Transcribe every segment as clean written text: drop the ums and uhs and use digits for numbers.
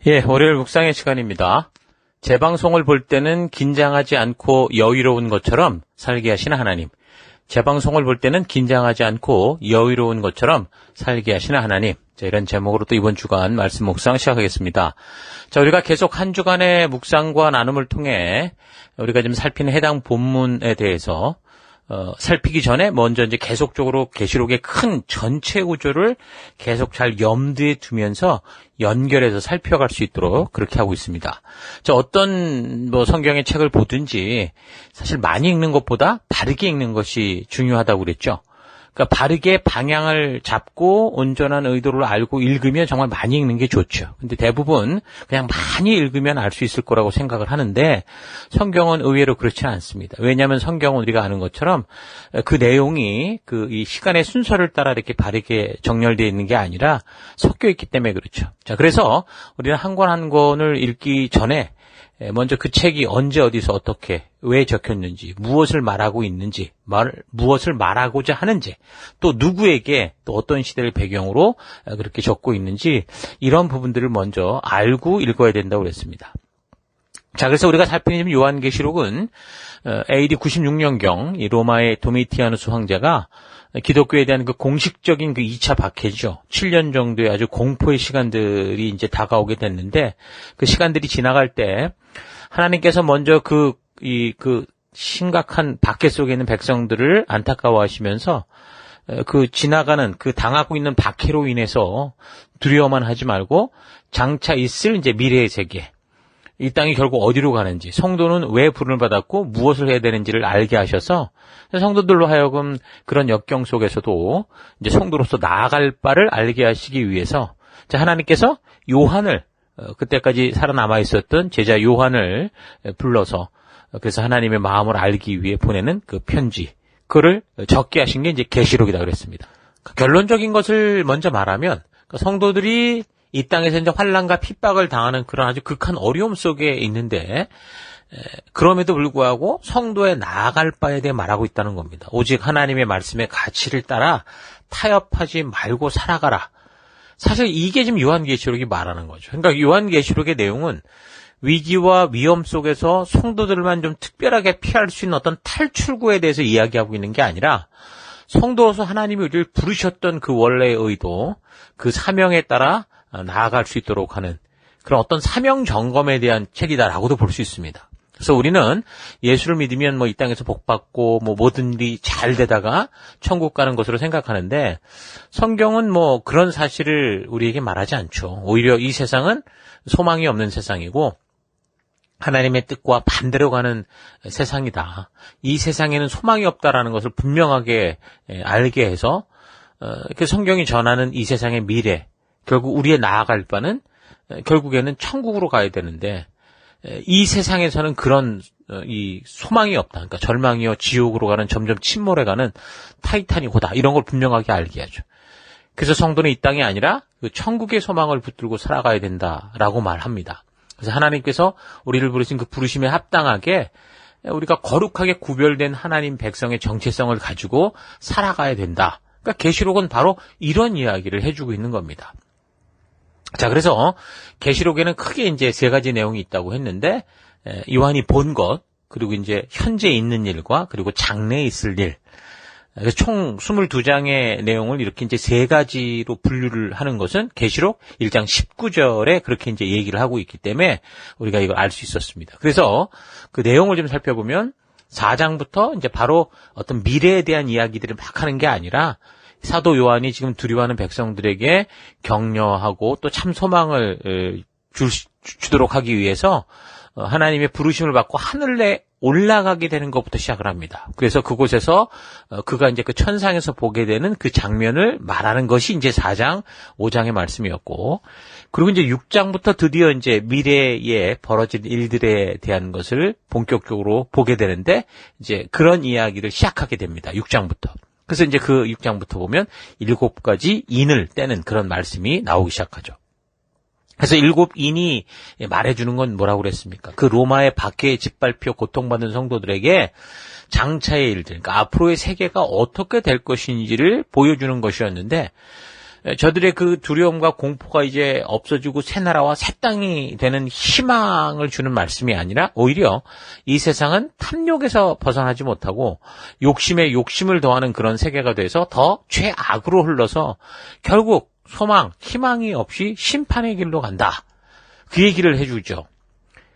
예, 월요일 묵상의 시간입니다. 재방송을 볼 때는 긴장하지 않고 여유로운 것처럼 살게 하시는 하나님. 재방송을 볼 때는 긴장하지 않고 여유로운 것처럼 살게 하시는 하나님. 자, 이런 제목으로 또 이번 주간 말씀 묵상 시작하겠습니다. 자, 우리가 계속 한 주간의 묵상과 나눔을 통해 우리가 지금 살피는 해당 본문에 대해서 살피기 전에 먼저 이제 계속적으로 계시록의 큰 전체 구조를 계속 잘 염두에 두면서 연결해서 살펴갈 수 있도록 그렇게 하고 있습니다. 자, 어떤 성경의 책을 보든지 사실 많이 읽는 것보다 바르게 읽는 것이 중요하다고 그랬죠. 그러니까 바르게 방향을 잡고 온전한 의도를 알고 읽으면 정말 많이 읽는 게 좋죠. 근데 대부분 그냥 많이 읽으면 알 수 있을 거라고 생각을 하는데 성경은 의외로 그렇지는 않습니다. 왜냐하면 성경은 우리가 아는 것처럼 그 내용이 이 시간의 순서를 따라 이렇게 바르게 정렬되어 있는 게 아니라 섞여 있기 때문에 그렇죠. 자, 그래서 우리는 한 권 한 권을 읽기 전에 먼저 그 책이 언제 어디서 어떻게 왜 적혔는지, 무엇을 말하고 있는지, 무엇을 말하고자 하는지, 또 누구에게 또 어떤 시대를 배경으로 그렇게 적고 있는지 이런 부분들을 먼저 알고 읽어야 된다고 그랬습니다. 자, 그래서 우리가 살피는 요한계시록은 AD 96년경 이 로마의 도미티아누스 황제가 기독교에 대한 그 공식적인 그 2차 박해죠. 7년 정도의 아주 공포의 시간들이 이제 다가오게 됐는데 그 시간들이 지나갈 때 하나님께서 먼저 그 심각한 박해 속에 있는 백성들을 안타까워하시면서 지나가는 당하고 있는 박해로 인해서 두려워만 하지 말고 장차 있을 이제 미래의 세계, 이 땅이 결국 어디로 가는지, 성도는 왜 부름을 받았고 무엇을 해야 되는지를 알게 하셔서 성도들로 하여금 그런 역경 속에서도 이제 성도로서 나아갈 바를 알게 하시기 위해서 하나님께서 요한을 그때까지 살아남아 있었던 제자 요한을 불러서 그래서 하나님의 마음을 알기 위해 보내는 그 편지, 그를 적게 하신 게 이제 계시록이다 그랬습니다. 결론적인 것을 먼저 말하면 성도들이 이 땅에서 이제 환난과 핍박을 당하는 그런 아주 극한 어려움 속에 있는데 그럼에도 불구하고 성도의 나아갈 바에 대해 말하고 있다는 겁니다. 오직 하나님의 말씀의 가치를 따라 타협하지 말고 살아가라. 사실 이게 지금 요한계시록이 말하는 거죠. 그러니까 요한계시록의 내용은 위기와 위험 속에서 성도들만 좀 특별하게 피할 수 있는 어떤 탈출구에 대해서 이야기하고 있는 게 아니라 성도로서 하나님이 우리를 부르셨던 그 원래의 의도, 그 사명에 따라 나아갈 수 있도록 하는 그런 어떤 사명 점검에 대한 책이다라고도 볼 수 있습니다. 그래서 우리는 예수를 믿으면 이 땅에서 복받고 모든 일이 잘 되다가 천국 가는 것으로 생각하는데 성경은 그런 사실을 우리에게 말하지 않죠. 오히려 이 세상은 소망이 없는 세상이고 하나님의 뜻과 반대로 가는 세상이다. 이 세상에는 소망이 없다라는 것을 분명하게 알게 해서 성경이 전하는 이 세상의 미래, 결국 우리의 나아갈 바는 결국에는 천국으로 가야 되는데 이 세상에서는 그런 이 소망이 없다. 그러니까 절망이요 지옥으로 가는 점점 침몰해가는 타이타닉호다. 이런 걸 분명하게 알게 하죠. 그래서 성도는 이 땅이 아니라 그 천국의 소망을 붙들고 살아가야 된다라고 말합니다. 그래서 하나님께서 우리를 부르신 그 부르심에 합당하게 우리가 거룩하게 구별된 하나님 백성의 정체성을 가지고 살아가야 된다. 그러니까 계시록은 바로 이런 이야기를 해주고 있는 겁니다. 자, 그래서 계시록에는 크게 이제 세 가지 내용이 있다고 했는데 요한이 본 것, 그리고 이제 현재 있는 일과 그리고 장래에 있을 일. 그래서 총 22장의 내용을 이렇게 이제 세 가지로 분류를 하는 것은 계시록 1장 19절에 그렇게 이제 얘기를 하고 있기 때문에 우리가 이걸 알 수 있었습니다. 그래서 그 내용을 좀 살펴보면 4장부터 이제 바로 어떤 미래에 대한 이야기들을 막 하는 게 아니라 사도 요한이 지금 두려워하는 백성들에게 격려하고 또 참 소망을 주도록 하기 위해서 하나님의 부르심을 받고 하늘에 올라가게 되는 것부터 시작을 합니다. 그래서 그곳에서 그가 이제 그 천상에서 보게 되는 그 장면을 말하는 것이 이제 4장, 5장의 말씀이었고, 그리고 이제 6장부터 드디어 이제 미래에 벌어질 일들에 대한 것을 본격적으로 보게 되는데 이제 그런 이야기를 시작하게 됩니다. 6장부터. 그래서 이제 그 6장부터 보면 7가지 인을 떼는 그런 말씀이 나오기 시작하죠. 그래서 7인이 말해주는 건 뭐라고 그랬습니까? 그 로마의 박해에 짓밟혀 고통받는 성도들에게 장차의 일들, 그러니까 앞으로의 세계가 어떻게 될 것인지를 보여주는 것이었는데 저들의 그 두려움과 공포가 이제 없어지고 새 나라와 새 땅이 되는 희망을 주는 말씀이 아니라 오히려 이 세상은 탐욕에서 벗어나지 못하고 욕심에 욕심을 더하는 그런 세계가 돼서 더 죄악으로 흘러서 결국 소망, 희망이 없이 심판의 길로 간다. 그 얘기를 해주죠.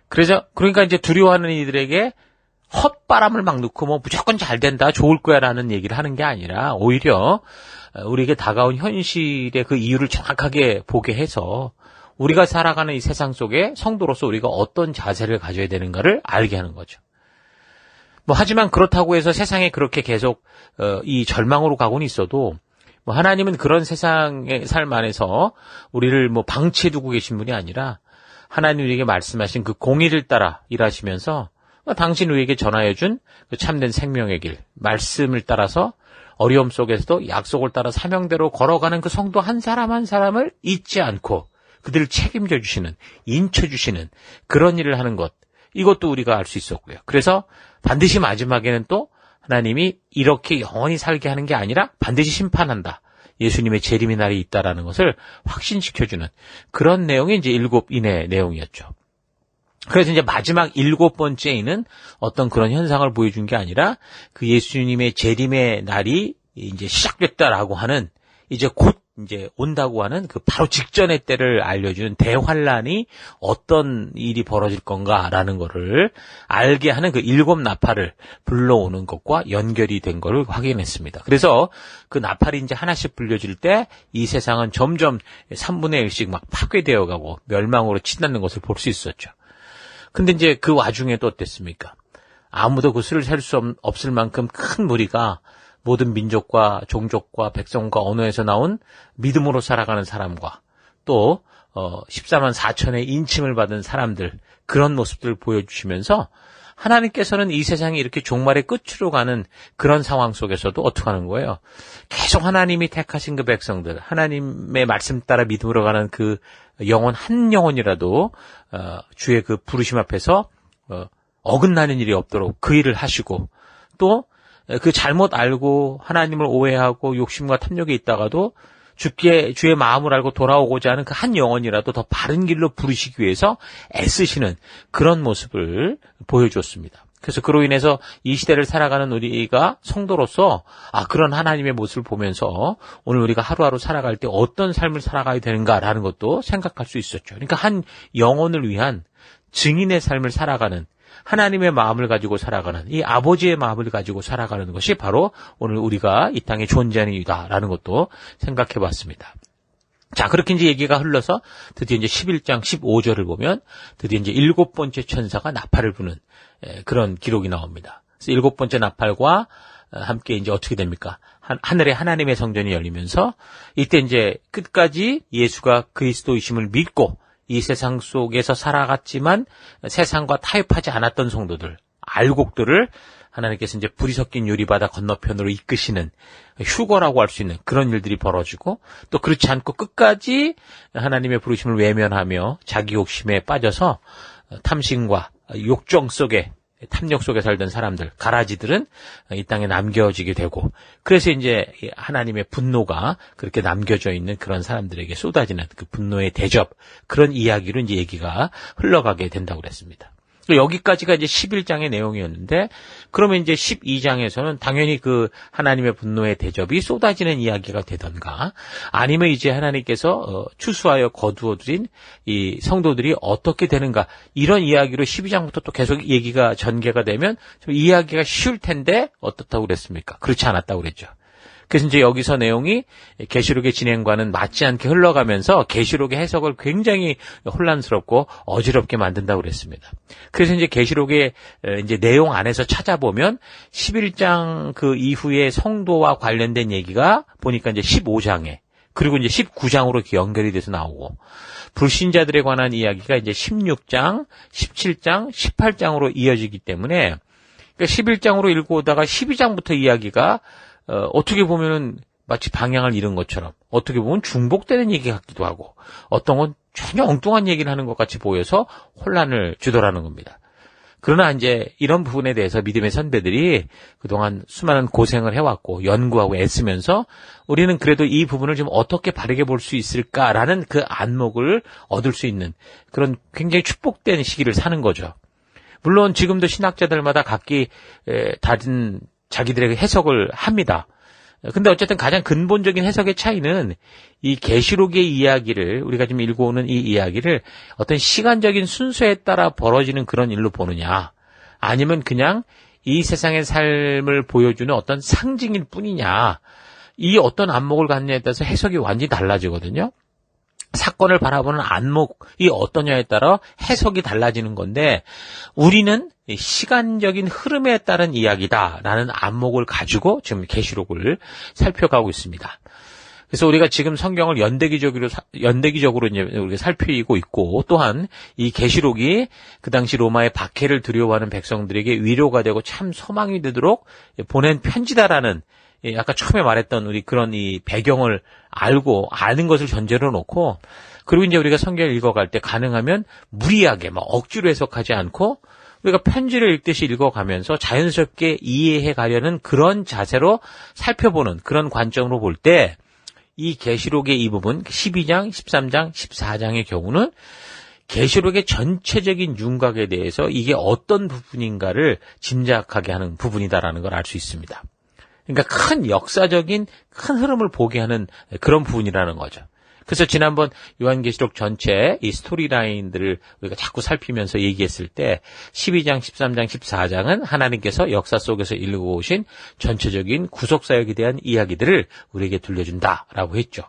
그러니까 이제 두려워하는 이들에게 헛바람을 막 넣고 뭐 무조건 잘 된다, 좋을 거야 라는 얘기를 하는 게 아니라 오히려 우리에게 다가온 현실의 그 이유를 정확하게 보게 해서 우리가 살아가는 이 세상 속에 성도로서 우리가 어떤 자세를 가져야 되는가를 알게 하는 거죠. 하지만 그렇다고 해서 세상에 그렇게 계속 이 절망으로 가고는 있어도 하나님은 그런 세상의 삶 안에서 우리를 방치해두고 계신 분이 아니라 하나님 우리에게 말씀하신 그 공의를 따라 일하시면서 당신 우리에게 전하여준 그 참된 생명의 길, 말씀을 따라서 어려움 속에서도 약속을 따라 사명대로 걸어가는 그 성도 한 사람 한 사람을 잊지 않고 그들을 책임져 주시는, 인쳐 주시는 그런 일을 하는 것, 이것도 우리가 알 수 있었고요. 그래서 반드시 마지막에는 또 하나님이 이렇게 영원히 살게 하는 게 아니라 반드시 심판한다. 예수님의 재림의 날이 있다라는 것을 확신시켜주는 그런 내용이 이제 7인의 내용이었죠. 그래서 이제 마지막 7번째에는 어떤 그런 현상을 보여준 게 아니라 그 예수님의 재림의 날이 이제 시작됐다라고 하는 이제 곧 이제 온다고 하는 그 바로 직전의 때를 알려주는 대환란이 어떤 일이 벌어질 건가라는 거를 알게 하는 그 7나팔을 불러오는 것과 연결이 된 거를 확인했습니다. 그래서 그 나팔이 이제 하나씩 불려질 때 이 세상은 점점 3분의 1씩 막 파괴되어 가고 멸망으로 치닫는 것을 볼 수 있었죠. 근데 이제 그 와중에 또 어땠습니까? 아무도 그 수를 셀 수 없을 만큼 큰 무리가 모든 민족과 종족과 백성과 언어에서 나온 믿음으로 살아가는 사람과 또 14만 4천의 인침을 받은 사람들, 그런 모습들을 보여주시면서 하나님께서는 이 세상이 이렇게 종말의 끝으로 가는 그런 상황 속에서도 어떻게 하는 거예요? 계속 하나님이 택하신 그 백성들, 하나님의 말씀 따라 믿음으로 가는 그 영혼 한 영혼이라도 주의 그 부르심 앞에서 어긋나는 일이 없도록 그 일을 하시고, 또 그 잘못 알고 하나님을 오해하고 욕심과 탐욕에 있다가도 주의 마음을 알고 돌아오고자 하는 그 한 영혼이라도 더 바른 길로 부르시기 위해서 애쓰시는 그런 모습을 보여줬습니다. 그래서 그로 인해서 이 시대를 살아가는 우리가 성도로서 그런 하나님의 모습을 보면서 오늘 우리가 하루하루 살아갈 때 어떤 삶을 살아가야 되는가라는 것도 생각할 수 있었죠. 그러니까 한 영혼을 위한 증인의 삶을 살아가는, 하나님의 마음을 가지고 살아가는, 이 아버지의 마음을 가지고 살아가는 것이 바로 오늘 우리가 이 땅에 존재하는 이유다라는 것도 생각해 봤습니다. 자, 그렇게 이제 얘기가 흘러서 드디어 이제 11장 15절을 보면 드디어 이제 7번째 천사가 나팔을 부는 그런 기록이 나옵니다. 그래서 7번째 나팔과 함께 이제 어떻게 됩니까? 하늘에 하나님의 성전이 열리면서 이때 이제 끝까지 예수가 그리스도이심을 믿고 이 세상 속에서 살아갔지만 세상과 타협하지 않았던 성도들, 알곡들을 하나님께서 이제 불이 섞인 유리바다 건너편으로 이끄시는 휴거라고 할 수 있는 그런 일들이 벌어지고, 또 그렇지 않고 끝까지 하나님의 부르심을 외면하며 자기 욕심에 빠져서 탐심과 욕정 속에, 탐욕 속에 살던 사람들, 가라지들은 이 땅에 남겨지게 되고, 그래서 이제 하나님의 분노가 그렇게 남겨져 있는 그런 사람들에게 쏟아지는 그 분노의 대접, 그런 이야기로 이제 얘기가 흘러가게 된다고 그랬습니다. 여기까지가 이제 11장의 내용이었는데, 그러면 이제 12장에서는 당연히 그 하나님의 분노의 대접이 쏟아지는 이야기가 되던가, 아니면 이제 하나님께서 추수하여 거두어들인 이 성도들이 어떻게 되는가, 이런 이야기로 12장부터 또 계속 얘기가 전개가 되면 좀 이해하기가 쉬울 텐데 어떻다고 그랬습니까? 그렇지 않았다고 그랬죠. 그래서 이제 여기서 내용이 계시록의 진행과는 맞지 않게 흘러가면서 계시록의 해석을 굉장히 혼란스럽고 어지럽게 만든다고 그랬습니다. 그래서 이제 계시록의 이제 내용 안에서 찾아보면 11장 그 이후에 성도와 관련된 얘기가 보니까 이제 15장에, 그리고 이제 19장으로 연결이 돼서 나오고, 불신자들에 관한 이야기가 이제 16장, 17장, 18장으로 이어지기 때문에, 그러니까 11장으로 읽고 오다가 12장부터 이야기가 어떻게 보면은 마치 방향을 잃은 것처럼, 어떻게 보면 중복되는 얘기 같기도 하고, 어떤 건 전혀 엉뚱한 얘기를 하는 것 같이 보여서 혼란을 주더라는 겁니다. 그러나 이제 이런 부분에 대해서 믿음의 선배들이 그동안 수많은 고생을 해왔고 연구하고 애쓰면서 우리는 그래도 이 부분을 좀 어떻게 바르게 볼 수 있을까라는 그 안목을 얻을 수 있는 그런 굉장히 축복된 시기를 사는 거죠. 물론 지금도 신학자들마다 각기 다른 자기들에게 해석을 합니다. 근데 어쨌든 가장 근본적인 해석의 차이는 이 계시록의 이야기를 우리가 지금 읽어오는 이 이야기를 어떤 시간적인 순서에 따라 벌어지는 그런 일로 보느냐 아니면 그냥 이 세상의 삶을 보여주는 어떤 상징일 뿐이냐 이 어떤 안목을 갖느냐에 따라서 해석이 완전히 달라지거든요. 사건을 바라보는 안목이 어떠냐에 따라 해석이 달라지는 건데 우리는 시간적인 흐름에 따른 이야기다라는 안목을 가지고 지금 계시록을 살펴가고 있습니다. 그래서 우리가 지금 성경을 연대기적으로 이제 우리가 살피고 있고 또한 이 계시록이 그 당시 로마의 박해를 두려워하는 백성들에게 위로가 되고 참 소망이 되도록 보낸 편지다라는 아까 처음에 말했던 우리 그런 이 배경을 아는 것을 전제로 놓고 그리고 이제 우리가 성경을 읽어갈 때 가능하면 무리하게 막 억지로 해석하지 않고 우리가 편지를 읽듯이 읽어가면서 자연스럽게 이해해 가려는 그런 자세로 살펴보는 그런 관점으로 볼 때 이 계시록의 이 부분 12장, 13장, 14장의 경우는 계시록의 전체적인 윤곽에 대해서 이게 어떤 부분인가를 짐작하게 하는 부분이다라는 걸 알 수 있습니다. 그러니까 큰 역사적인 큰 흐름을 보게 하는 그런 부분이라는 거죠. 그래서 지난번 요한계시록 전체 이 스토리라인들을 우리가 자꾸 살피면서 얘기했을 때 12장, 13장, 14장은 하나님께서 역사 속에서 읽어오신 전체적인 구속사역에 대한 이야기들을 우리에게 들려준다라고 했죠.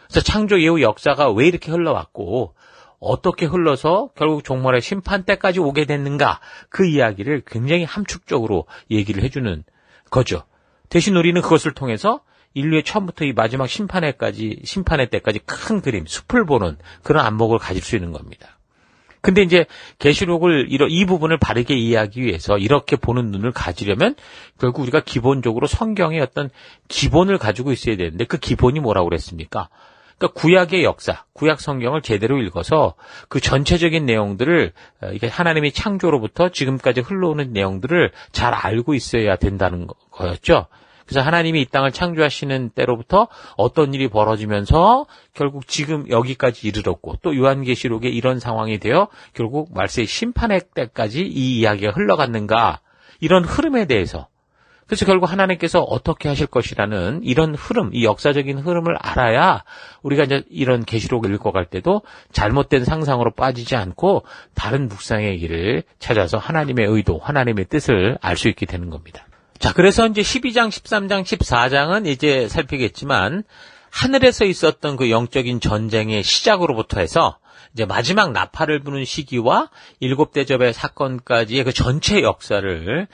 그래서 창조 이후 역사가 왜 이렇게 흘러왔고 어떻게 흘러서 결국 종말의 심판 때까지 오게 됐는가 그 이야기를 굉장히 함축적으로 얘기를 해주는 거죠. 대신 우리는 그것을 통해서 인류의 처음부터 이 마지막 심판의 때까지 큰 그림, 숲을 보는 그런 안목을 가질 수 있는 겁니다. 근데 이제 계시록을 이 부분을 바르게 이해하기 위해서 이렇게 보는 눈을 가지려면 결국 우리가 기본적으로 성경의 어떤 기본을 가지고 있어야 되는데 그 기본이 뭐라고 그랬습니까? 그러니까 구약의 역사, 구약 성경을 제대로 읽어서 그 전체적인 내용들을 이게 하나님의 창조로부터 지금까지 흘러오는 내용들을 잘 알고 있어야 된다는 거였죠. 그래서 하나님이 이 땅을 창조하시는 때로부터 어떤 일이 벌어지면서 결국 지금 여기까지 이르렀고 또 요한계시록에 이런 상황이 되어 결국 말세의 심판의 때까지 이 이야기가 흘러갔는가 이런 흐름에 대해서 그래서 결국 하나님께서 어떻게 하실 것이라는 이런 흐름, 이 역사적인 흐름을 알아야 우리가 이제 이런 계시록을 읽어갈 때도 잘못된 상상으로 빠지지 않고 다른 묵상의 길을 찾아서 하나님의 의도, 하나님의 뜻을 알 수 있게 되는 겁니다. 자, 그래서 이제 12장, 13장, 14장은 이제 살피겠지만 하늘에서 있었던 그 영적인 전쟁의 시작으로부터 해서 이제 마지막 나팔을 부는 시기와 일곱 대접의 사건까지의 그 전체 역사를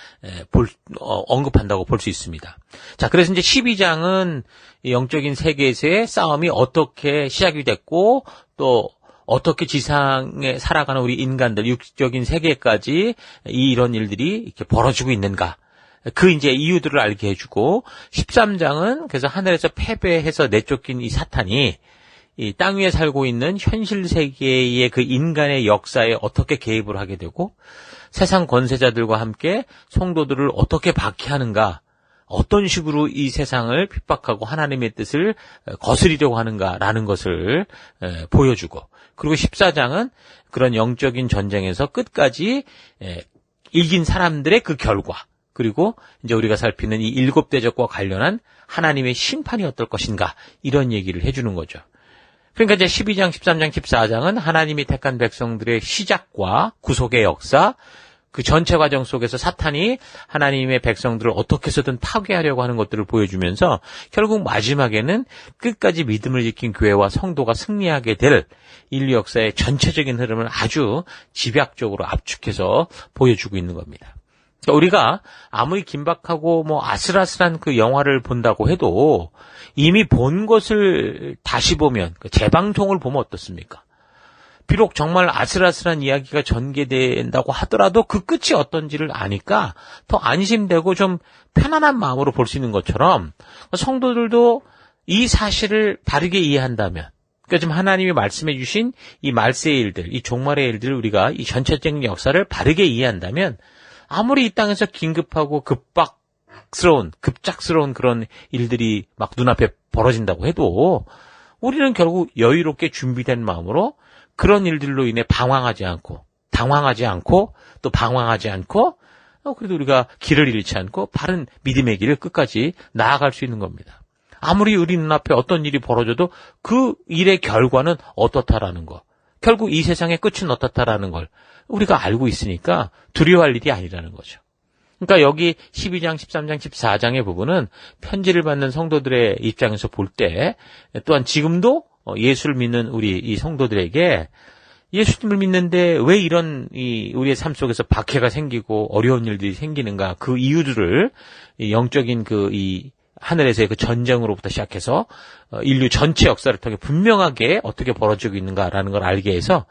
언급한다고 볼 수 있습니다. 자, 그래서 이제 12장은 영적인 세계에서의 싸움이 어떻게 시작이 됐고 또 어떻게 지상에 살아가는 우리 인간들 육적인 세계까지 이런 일들이 이렇게 벌어지고 있는가. 그 이제 이유들을 알게 해주고 13장은 그래서 하늘에서 패배해서 내쫓긴 이 사탄이 이 땅 위에 살고 있는 현실 세계의 그 인간의 역사에 어떻게 개입을 하게 되고 세상 권세자들과 함께 성도들을 어떻게 박해하는가 어떤 식으로 이 세상을 핍박하고 하나님의 뜻을 거스리려고 하는가라는 것을 보여주고 그리고 14장은 그런 영적인 전쟁에서 끝까지 이긴 사람들의 그 결과 그리고 이제 우리가 살피는 이 일곱 대적과 관련한 하나님의 심판이 어떨 것인가 이런 얘기를 해주는 거죠. 그러니까 이제 12장, 13장, 14장은 하나님이 택한 백성들의 시작과 구속의 역사 그 전체 과정 속에서 사탄이 하나님의 백성들을 어떻게 해서든 파괴하려고 하는 것들을 보여주면서 결국 마지막에는 끝까지 믿음을 지킨 교회와 성도가 승리하게 될 인류 역사의 전체적인 흐름을 아주 집약적으로 압축해서 보여주고 있는 겁니다. 우리가 아무리 긴박하고 뭐 아슬아슬한 그 영화를 본다고 해도 이미 본 것을 다시 보면 재방송을 보면 어떻습니까? 비록 정말 아슬아슬한 이야기가 전개된다고 하더라도 그 끝이 어떤지를 아니까 더 안심되고 좀 편안한 마음으로 볼 수 있는 것처럼 성도들도 이 사실을 바르게 이해한다면 그러니까 지금 하나님이 말씀해 주신 이 말세의 일들, 이 종말의 일들을 우리가 이 전체적인 역사를 바르게 이해한다면 아무리 이 땅에서 긴급하고 급작스러운 그런 일들이 막 눈앞에 벌어진다고 해도 우리는 결국 여유롭게 준비된 마음으로 그런 일들로 인해 방황하지 않고 당황하지 않고 또 방황하지 않고 그래도 우리가 길을 잃지 않고 바른 믿음의 길을 끝까지 나아갈 수 있는 겁니다. 아무리 우리 눈앞에 어떤 일이 벌어져도 그 일의 결과는 어떻다라는 거, 결국 이 세상의 끝은 어떻다라는 걸 우리가 알고 있으니까 두려워할 일이 아니라는 거죠. 그러니까 여기 12장, 13장, 14장의 부분은 편지를 받는 성도들의 입장에서 볼 때 또한 지금도 예수를 믿는 우리 이 성도들에게 예수님을 믿는데 왜 이런 우리의 삶 속에서 박해가 생기고 어려운 일들이 생기는가, 그 이유들을 영적인 하늘에서의 그 전쟁으로부터 시작해서 인류 전체 역사를 통해 분명하게 어떻게 벌어지고 있는가라는 걸 알게 해서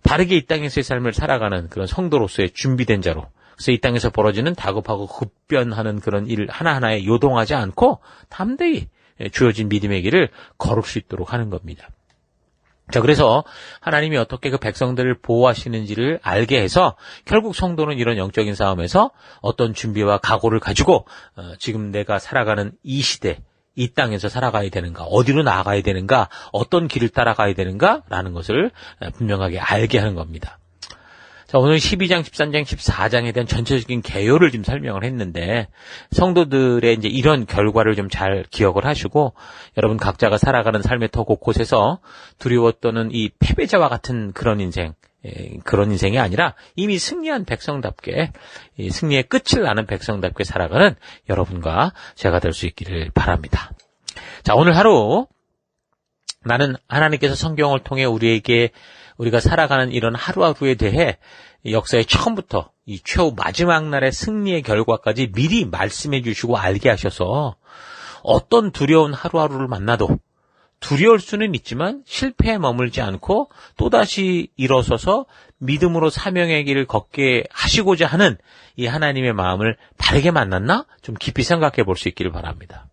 바르게 이 땅에서의 삶을 살아가는 그런 성도로서의 준비된 자로, 그래서 이 땅에서 벌어지는 다급하고 급변하는 그런 일 하나하나에 요동하지 않고 담대히 주어진 믿음의 길을 걸을 수 있도록 하는 겁니다. 자, 그래서 하나님이 어떻게 그 백성들을 보호하시는지를 알게 해서 결국 성도는 이런 영적인 싸움에서 어떤 준비와 각오를 가지고 지금 내가 살아가는 이 시대, 이 땅에서 살아가야 되는가, 어디로 나아가야 되는가, 어떤 길을 따라가야 되는가라는 것을 분명하게 알게 하는 겁니다. 자, 오늘 12장, 13장, 14장에 대한 전체적인 개요를 좀 설명을 했는데 성도들의 이제 이런 결과를 좀 잘 기억을 하시고 여러분 각자가 살아가는 삶의 터 곳곳에서 두려워 떠는 이 패배자와 같은 그런 인생이 아니라 이미 승리한 백성답게, 이 승리의 끝을 아는 백성답게 살아가는 여러분과 제가 될 수 있기를 바랍니다. 자, 오늘 하루 나는 하나님께서 성경을 통해 우리가 살아가는 이런 하루하루에 대해 역사의 처음부터 이 최후 마지막 날의 승리의 결과까지 미리 말씀해 주시고 알게 하셔서 어떤 두려운 하루하루를 만나도 두려울 수는 있지만 실패에 머물지 않고 또다시 일어서서 믿음으로 사명의 길을 걷게 하시고자 하는 이 하나님의 마음을 바르게 만났나? 좀 깊이 생각해 볼 수 있기를 바랍니다.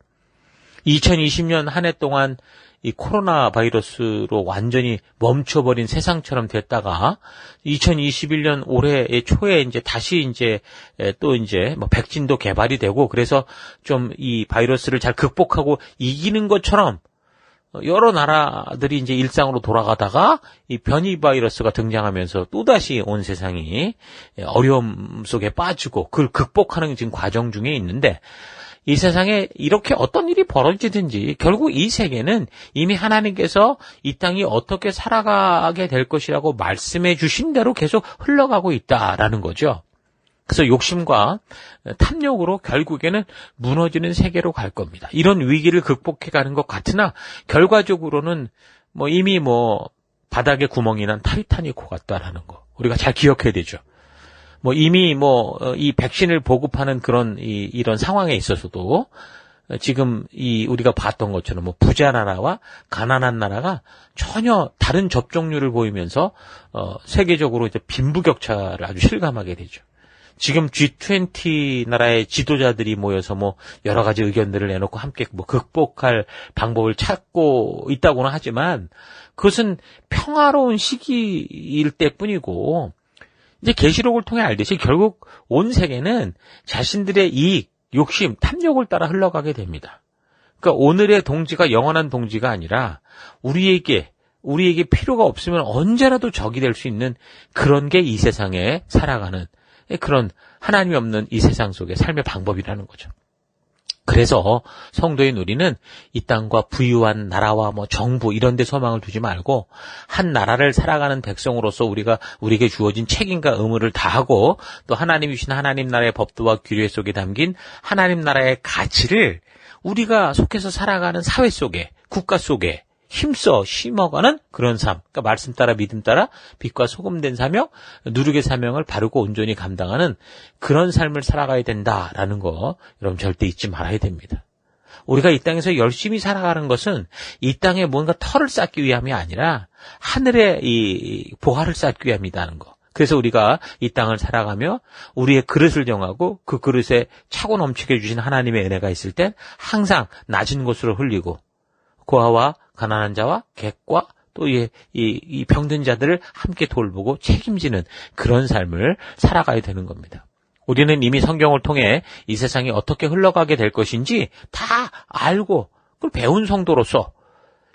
2020년 한 해 동안 이 코로나 바이러스로 완전히 멈춰버린 세상처럼 됐다가 2021년 올해 초에 이제 다시 또 백신도 개발이 되고 그래서 좀 이 바이러스를 잘 극복하고 이기는 것처럼 여러 나라들이 이제 일상으로 돌아가다가 이 변이 바이러스가 등장하면서 또다시 온 세상이 어려움 속에 빠지고 그걸 극복하는 지금 과정 중에 있는데 이 세상에 이렇게 어떤 일이 벌어지든지 결국 이 세계는 이미 하나님께서 이 땅이 어떻게 살아가게 될 것이라고 말씀해 주신 대로 계속 흘러가고 있다라는 거죠. 그래서 욕심과 탐욕으로 결국에는 무너지는 세계로 갈 겁니다. 이런 위기를 극복해 가는 것 같으나 결과적으로는 이미 바닥에 구멍이 난 타이타닉호 같다라는 거 우리가 잘 기억해야 되죠. 이미 이 백신을 보급하는 그런 이런 상황에 있어서도 지금 우리가 봤던 것처럼 부자 나라와 가난한 나라가 전혀 다른 접종률을 보이면서 세계적으로 이제 빈부격차를 아주 실감하게 되죠. 지금 G20 나라의 지도자들이 모여서 여러 가지 의견들을 내놓고 함께 극복할 방법을 찾고 있다고는 하지만 그것은 평화로운 시기일 때뿐이고 이제 계시록을 통해 알듯이 결국 온 세계는 자신들의 이익, 욕심, 탐욕을 따라 흘러가게 됩니다. 그러니까 오늘의 동지가 영원한 동지가 아니라 우리에게 필요가 없으면 언제라도 적이 될 수 있는 그런 게 이 세상에 살아가는 그런 하나님이 없는 이 세상 속의 삶의 방법이라는 거죠. 그래서 성도인 우리는 이 땅과 부유한 나라와 정부 이런 데 소망을 두지 말고 한 나라를 살아가는 백성으로서 우리에게 주어진 책임과 의무를 다하고 또 하나님이 주신 하나님 나라의 법도와 규례 속에 담긴 하나님 나라의 가치를 우리가 속해서 살아가는 사회 속에, 국가 속에 힘써 심어가는 그런 삶, 그러니까 말씀 따라 믿음 따라 빛과 소금 된 사명, 누룩의 사명을 바르고 온전히 감당하는 그런 삶을 살아가야 된다라는 거 여러분 절대 잊지 말아야 됩니다. 우리가 이 땅에서 열심히 살아가는 것은 이 땅에 뭔가 터를 쌓기 위함이 아니라 하늘의 이 보화를 쌓기 위함이라는 거. 그래서 우리가 이 땅을 살아가며 우리의 그릇을 정하고 그 그릇에 차고 넘치게 해주신 하나님의 은혜가 있을 땐 항상 낮은 곳으로 흘리고 고아와 가난한 자와 객과 또 이 병든 자들을 함께 돌보고 책임지는 그런 삶을 살아가야 되는 겁니다. 우리는 이미 성경을 통해 이 세상이 어떻게 흘러가게 될 것인지 다 알고 그걸 배운 성도로서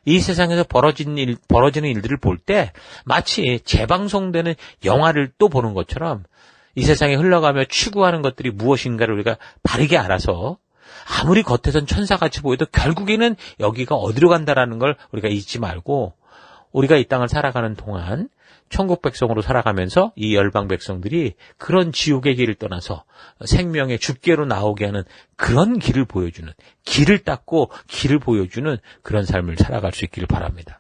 이 세상에서 벌어지는 일들을 볼 때 마치 재방송되는 영화를 또 보는 것처럼 이 세상에 흘러가며 추구하는 것들이 무엇인가를 우리가 바르게 알아서 아무리 겉에선 천사같이 보여도 결국에는 여기가 어디로 간다라는 걸 우리가 잊지 말고 우리가 이 땅을 살아가는 동안 천국 백성으로 살아가면서 이 열방 백성들이 그런 지옥의 길을 떠나서 생명의 주께로 나오게 하는 그런 길을 보여주는, 길을 닦고 길을 보여주는 그런 삶을 살아갈 수 있기를 바랍니다.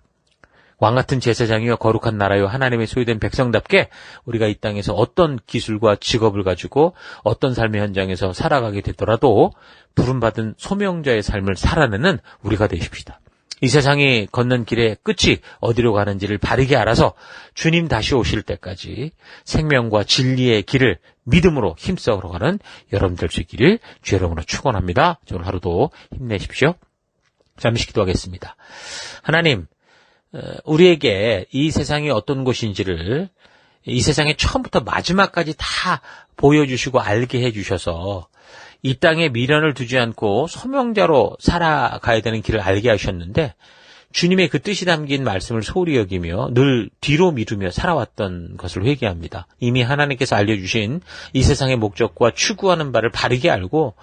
왕같은 제사장이여 거룩한 나라여 하나님의 소유된 백성답게 우리가 이 땅에서 어떤 기술과 직업을 가지고 어떤 삶의 현장에서 살아가게 되더라도 부름받은 소명자의 삶을 살아내는 우리가 되십시다. 이 세상이 걷는 길의 끝이 어디로 가는지를 바르게 알아서 주님 다시 오실 때까지 생명과 진리의 길을 믿음으로 힘써 가는 여러분 될 수 있기를 주의 이름으로 축원합니다. 오늘 하루도 힘내십시오. 잠시 기도하겠습니다. 하나님, 우리에게 이 세상이 어떤 곳인지를 이 세상의 처음부터 마지막까지 다 보여주시고 알게 해주셔서 이 땅에 미련을 두지 않고 소명자로 살아가야 되는 길을 알게 하셨는데 주님의 그 뜻이 담긴 말씀을 소홀히 여기며 늘 뒤로 미루며 살아왔던 것을 회개합니다. 이미 하나님께서 알려주신 이 세상의 목적과 추구하는 바를 바르게 알고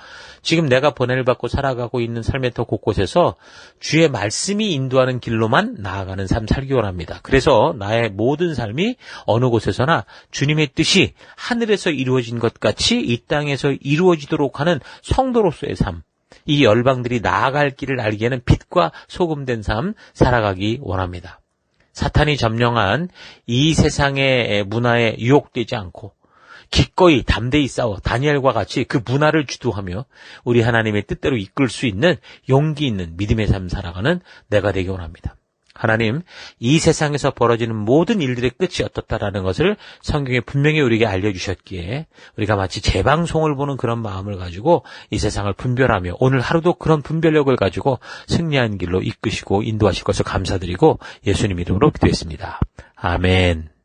지금 내가 번뇌를 받고 살아가고 있는 삶의 터 곳곳에서 주의 말씀이 인도하는 길로만 나아가는 삶 살기 원합니다. 그래서 나의 모든 삶이 어느 곳에서나 주님의 뜻이 하늘에서 이루어진 것 같이 이 땅에서 이루어지도록 하는 성도로서의 삶, 이 열방들이 나아갈 길을 알게 하는 빛과 소금된 삶 살아가기 원합니다. 사탄이 점령한 이 세상의 문화에 유혹되지 않고 기꺼이 담대히 싸워 다니엘과 같이 그 문화를 주도하며 우리 하나님의 뜻대로 이끌 수 있는 용기 있는 믿음의 삶 살아가는 내가 되기 원합니다. 하나님, 이 세상에서 벌어지는 모든 일들의 끝이 어떻다라는 것을 성경에 분명히 우리에게 알려주셨기에 우리가 마치 재방송을 보는 그런 마음을 가지고 이 세상을 분별하며 오늘 하루도 그런 분별력을 가지고 승리한 길로 이끄시고 인도하실 것을 감사드리고 예수님 이름으로 기도했습니다. 아멘.